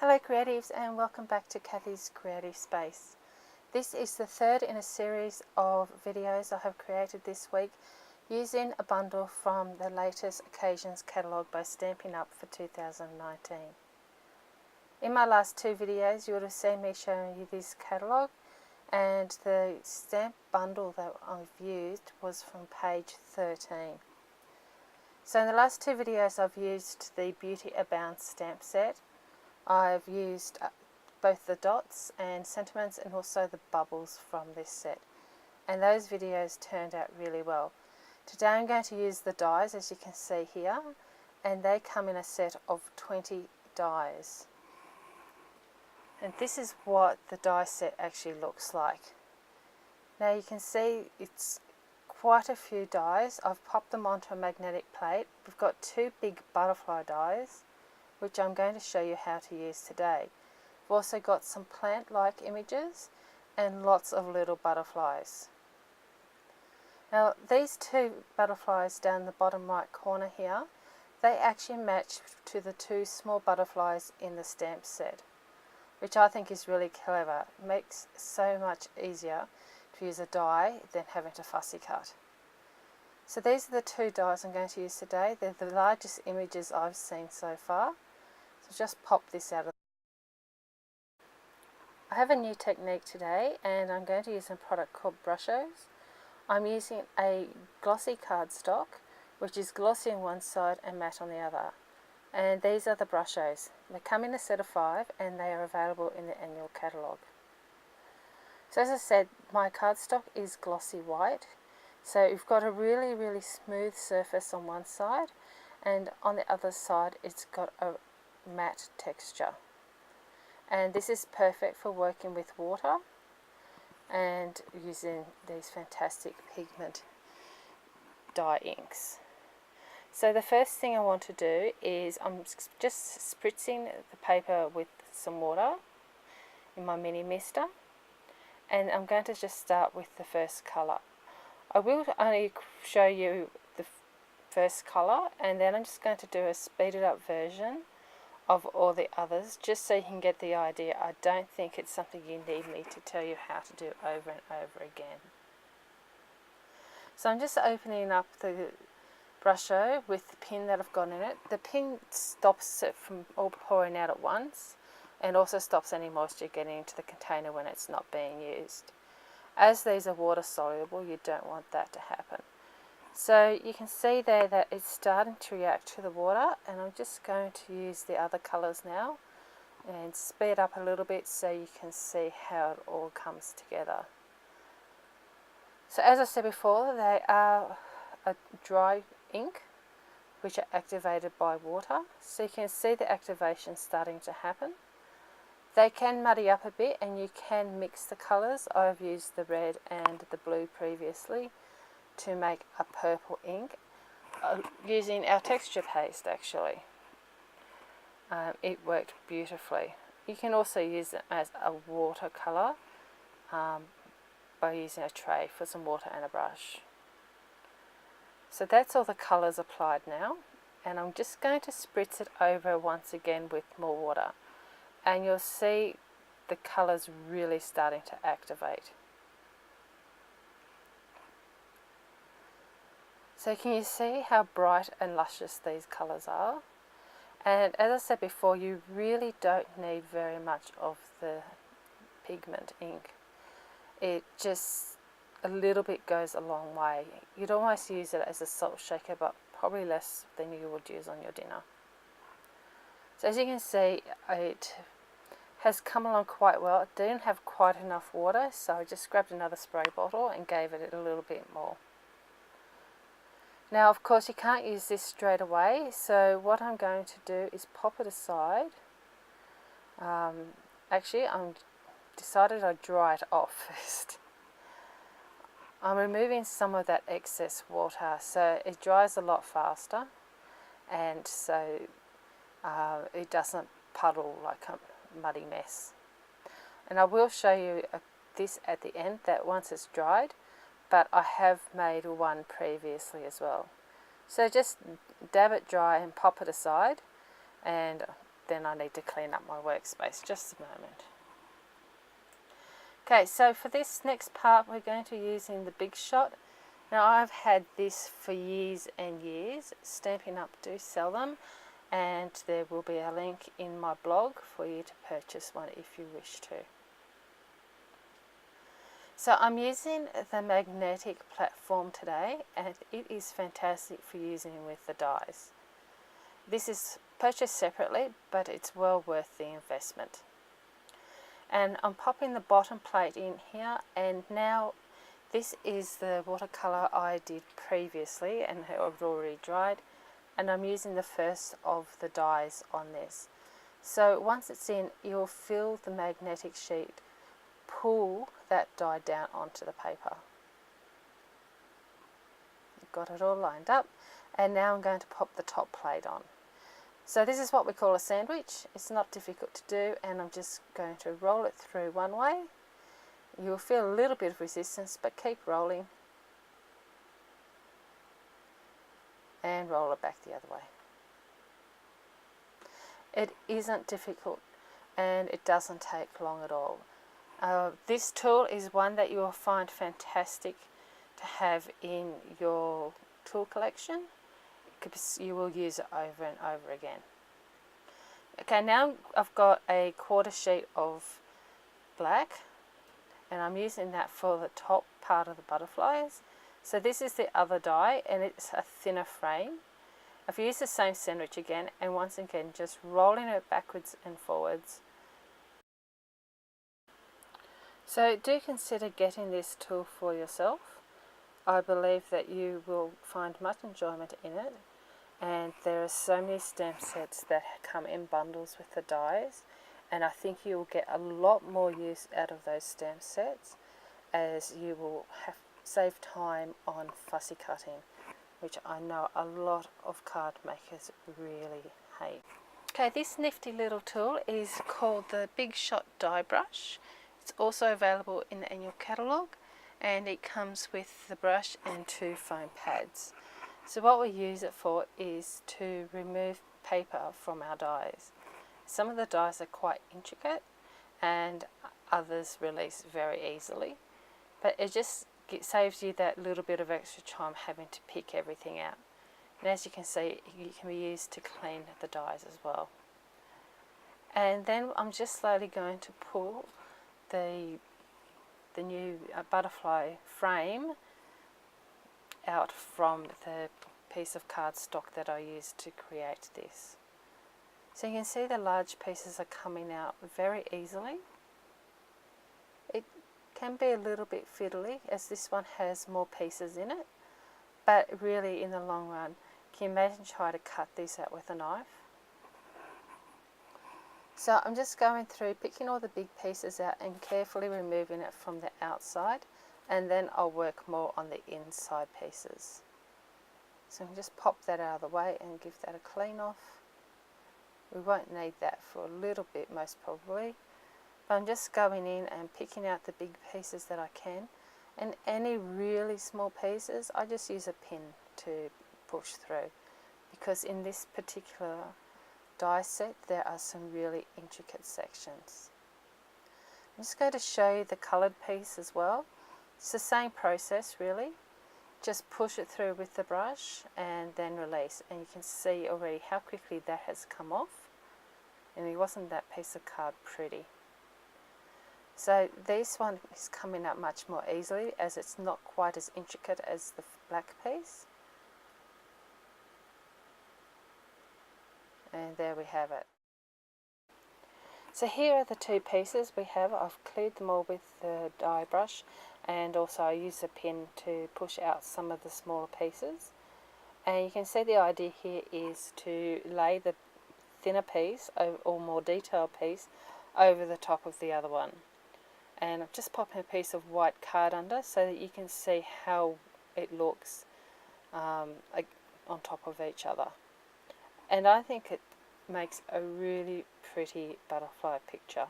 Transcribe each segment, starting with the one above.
Hello creatives, and welcome back to Kathy's Creative Space. This is the third in a series of videos I have created this week using a bundle from the latest Occasions catalogue by Stampin Up for 2019. In my last two videos you would have seen me showing you this catalogue, and the stamp bundle that I've used was from page 13. So in the last two videos I've used the Beauty Abounds stamp set. I've used both the dots and sentiments and also the bubbles from this set, and those videos turned out really well. Today I'm going to use the dies, as you can see here, and they come in a set of 20 dies. And this is what the die set actually looks like. Now you can see it's quite a few dies. I've popped them onto a magnetic plate. We've got two big butterfly dies, which I'm going to show you how to use today. We've also got some plant-like images and lots of little butterflies. Now these two butterflies down the bottom right corner here, they actually match to the two small butterflies in the stamp set, which I think is really clever. It makes it so much easier to use a die than having to fussy cut. So these are the two dies I'm going to use today. They're the largest images I've seen so far. So just pop this out of. I have a new technique today, and I'm going to use a product called Brushos. I'm using a glossy cardstock, which is glossy on one side and matte on the other. And these are the Brushos. They come in a set of 5 and they are available in the annual catalogue. So as I said, my cardstock is glossy white. So you've got a really smooth surface on one side, and on the other side it's got a matte texture, and this is perfect for working with water and using these fantastic pigment dye inks. So the first thing I want to do is I'm just spritzing the paper with some water in my mini mister, and I'm going to just start with the first colour. I will only show you the first colour, and then I'm just going to do a speeded up version of all the others, just so you can get the idea. I don't think it's something you need me to tell you how to do over and over again. So I'm just opening up the Brusho with the pin that I've got in it. The pin stops it from all pouring out at once, and also stops any moisture getting into the container when it's not being used. As these are water soluble, you don't want that to happen. So you can see there that it's starting to react to the water, and I'm just going to use the other colours now and speed up a little bit so you can see how it all comes together. So as I said before, they are a dry ink which are activated by water, so you can see the activation starting to happen. They can muddy up a bit and you can mix the colours. I've used the red and the blue previously to make a purple ink using our texture paste actually. It worked beautifully. You can also use it as a watercolour by using a tray for some water and a brush. So that's all the colours applied now, and I'm just going to spritz it over once again with more water, and you'll see the colours really starting to activate. So can you see how bright and luscious these colours are? And as I said before, you really don't need very much of the pigment ink. It just a little bit goes a long way. You'd almost use it as a salt shaker, but probably less than you would use on your dinner. So as you can see, it has come along quite well. It didn't have quite enough water, so I just grabbed another spray bottle and gave it a little bit more. Now of course you can't use this straight away, so what I'm going to do is pop it aside. Actually I'm decided I'd dry it off first. I'm removing some of that excess water so it dries a lot faster, and so it doesn't puddle like a muddy mess. And I will show you this at the end, that once it's dried, but I have made one previously as well. So just dab it dry and pop it aside, and then I need to clean up my workspace. Just a moment. Okay, so for this next part we're going to be using the Big Shot. Now I've had this for years and years. Stampin' Up do sell them, and there will be a link in my blog for you to purchase one if you wish to. So I'm using the magnetic platform today, and it is fantastic for using with the dies. This is purchased separately, but it's well worth the investment. And I'm popping the bottom plate in here, and now this is the watercolour I did previously and it had already dried, and I'm using the first of the dies on this. So once it's in, you'll feel the magnetic sheet pull that die down onto the paper. Got it all lined up, and now I'm going to pop the top plate on. So this is what we call a sandwich. It's not difficult to do, and I'm just going to roll it through one way. You'll feel a little bit of resistance, but keep rolling and roll it back the other way. It isn't difficult, and it doesn't take long at all. This tool is one that you will find fantastic to have in your tool collection, because you will use it over and over again. Okay, now I've got a quarter sheet of black, and I'm using that for the top part of the butterflies. So this is the other die, and it's a thinner frame. I've used the same sandwich again, and once again just rolling it backwards and forwards. So do consider getting this tool for yourself. I believe that you will find much enjoyment in it, and there are so many stamp sets that come in bundles with the dies, and I think you will get a lot more use out of those stamp sets, as you will have save time on fussy cutting, which I know a lot of card makers really hate. Okay, this nifty little tool is called the Big Shot die brush. It's also available in the annual catalogue, and it comes with the brush and 2 foam pads. So what we use it for is to remove paper from our dies. Some of the dies are quite intricate and others release very easily, but it just saves you that little bit of extra time having to pick everything out. And as you can see, it can be used to clean the dies as well. And then I'm just slowly going to pull the new butterfly frame out from the piece of cardstock that I used to create this. So you can see the large pieces are coming out very easily. It can be a little bit fiddly, as this one has more pieces in it, but really in the long run, can you imagine trying to cut these out with a knife? So I'm just going through, picking all the big pieces out and carefully removing it from the outside, and then I'll work more on the inside pieces. So I can just pop that out of the way and give that a clean off. We won't need that for a little bit most probably, but I'm just going in and picking out the big pieces that I can, and any really small pieces I just use a pin to push through, because in this particular die set there are some really intricate sections. I'm just going to show you the coloured piece as well. It's the same process really, just push it through with the brush and then release, and you can see already how quickly that has come off, and it wasn't that piece of card pretty. So this one is coming up much more easily, as it's not quite as intricate as the black piece. And there we have it. So here are the 2 pieces we have. I've cleared them all with the die brush, and also I use a pin to push out some of the smaller pieces. And you can see the idea here is to lay the thinner piece or more detailed piece over the top of the other one. And I'm just popping a piece of white card under so that you can see how it looks on top of each other. And I think it makes a really pretty butterfly picture.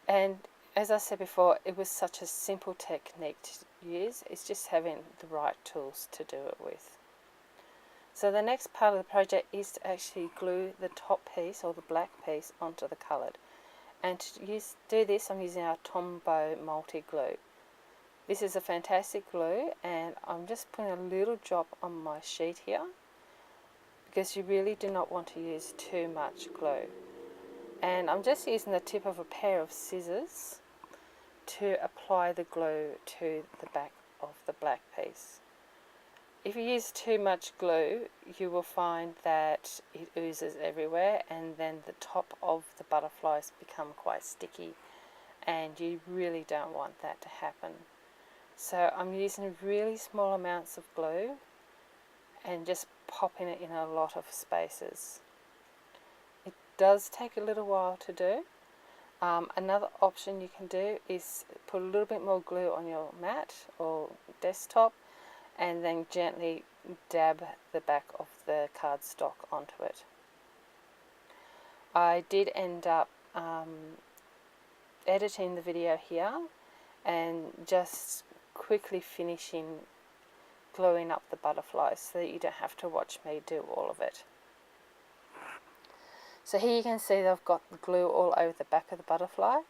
And as I said before, it was such a simple technique to use. It's just having the right tools to do it with. So the next part of the project is to actually glue the top piece or the black piece onto the coloured. And to do this, I'm using our Tombow multi glue. This is a fantastic glue, and I'm just putting a little drop on my sheet here because you really do not want to use too much glue. And I'm just using the tip of a pair of scissors to apply the glue to the back of the black piece. If you use too much glue, you will find that it oozes everywhere, and then the top of the butterflies become quite sticky, and you really don't want that to happen. So I'm using really small amounts of glue and just popping it in a lot of spaces. It does take a little while to do. Another option you can do is put a little bit more glue on your mat or desktop and then gently dab the back of the cardstock onto it. I did end up editing the video here and just quickly finishing gluing up the butterflies so that you don't have to watch me do all of it. So here you can see that I've got the glue all over the back of the butterfly,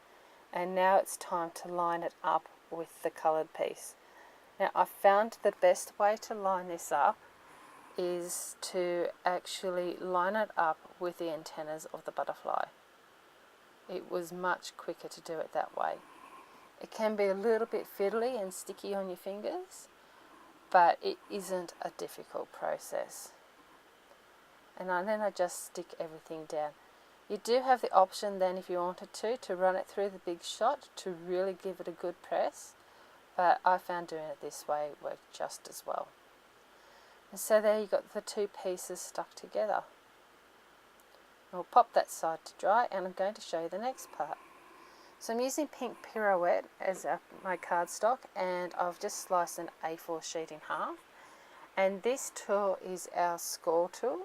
and now it's time to line it up with the coloured piece. Now I found the best way to line this up is to actually line it up with the antennas of the butterfly. It was much quicker to do it that way. It can be a little bit fiddly and sticky on your fingers, but it isn't a difficult process. And then I just stick everything down. You do have the option then, if you wanted to run it through the big shot to really give it a good press, but I found doing it this way worked just as well. And so there you got the two pieces stuck together. I'll pop that side to dry, and I'm going to show you the next part. So I'm using pink pirouette as my cardstock, and I've just sliced an A4 sheet in half. And this tool is our score tool,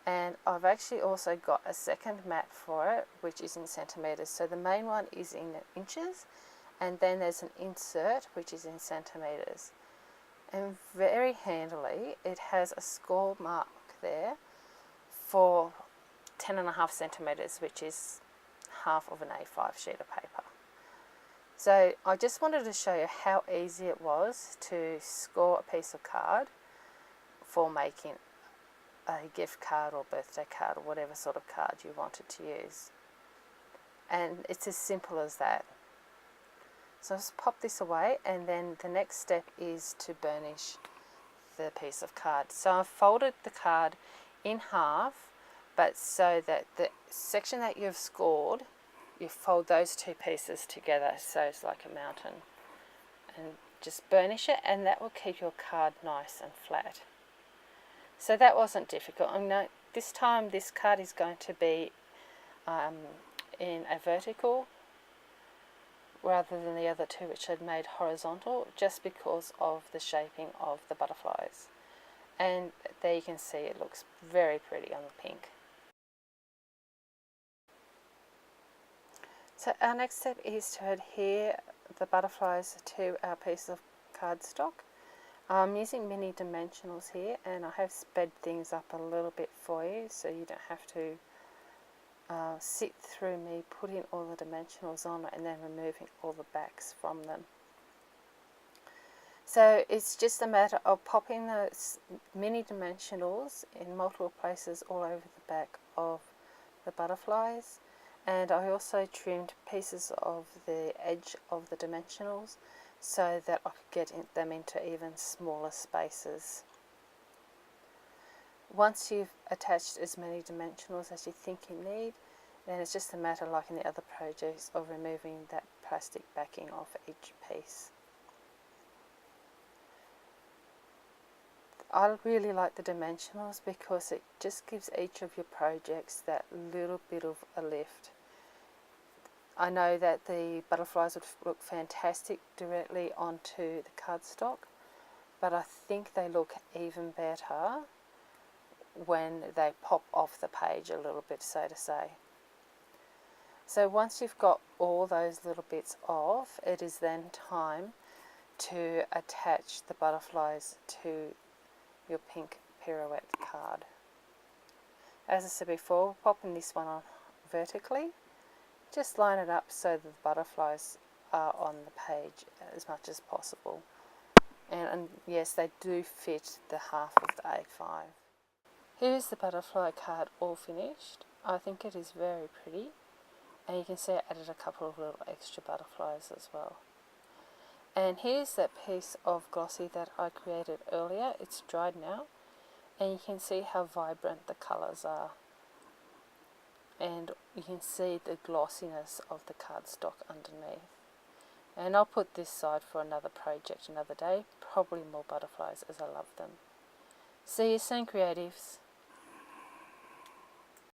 and I've actually also got a second mat for it, which is in centimetres. So the main one is in inches, and then there's an insert which is in centimetres. And very handily, it has a score mark there for 10.5 centimetres, which is half of an A5 sheet of paper. So I just wanted to show you how easy it was to score a piece of card for making a gift card or birthday card or whatever sort of card you wanted to use. And it's as simple as that. So just pop this away, and then the next step is to burnish the piece of card. So I've folded the card in half, but so that the section that you've scored, you fold those two pieces together so it's like a mountain, and just burnish it, and that will keep your card nice and flat. So that wasn't difficult. I know this time this card is going to be in a vertical rather than the other two, which I'd made horizontal, just because of the shaping of the butterflies. And there you can see it looks very pretty on the pink. So our next step is to adhere the butterflies to our piece of cardstock. I'm using mini dimensionals here, and I have sped things up a little bit for you so you don't have to sit through me putting all the dimensionals on and then removing all the backs from them. So it's just a matter of popping the mini dimensionals in multiple places all over the back of the butterflies, and I also trimmed pieces of the edge of the dimensionals so that I could get them into even smaller spaces. Once you've attached as many dimensionals as you think you need, then it's just a matter, like in the other projects, of removing that plastic backing off each piece. I really like the dimensionals because it just gives each of your projects that little bit of a lift. I know that the butterflies would look fantastic directly onto the cardstock, but I think they look even better when they pop off the page a little bit, so to say. So once you've got all those little bits off, it is then time to attach the butterflies to your pink pirouette card. As I said before, we're popping this one on vertically. Just line it up so that the butterflies are on the page as much as possible. And yes, they do fit the half of the A5. Here's the butterfly card all finished. I think it is very pretty. And you can see I added a couple of little extra butterflies as well. And here's that piece of glossy that I created earlier. It's dried now. And you can see how vibrant the colours are. And you can see the glossiness of the cardstock underneath. And I'll put this aside for another project another day. Probably more butterflies as I love them. See you soon, creatives.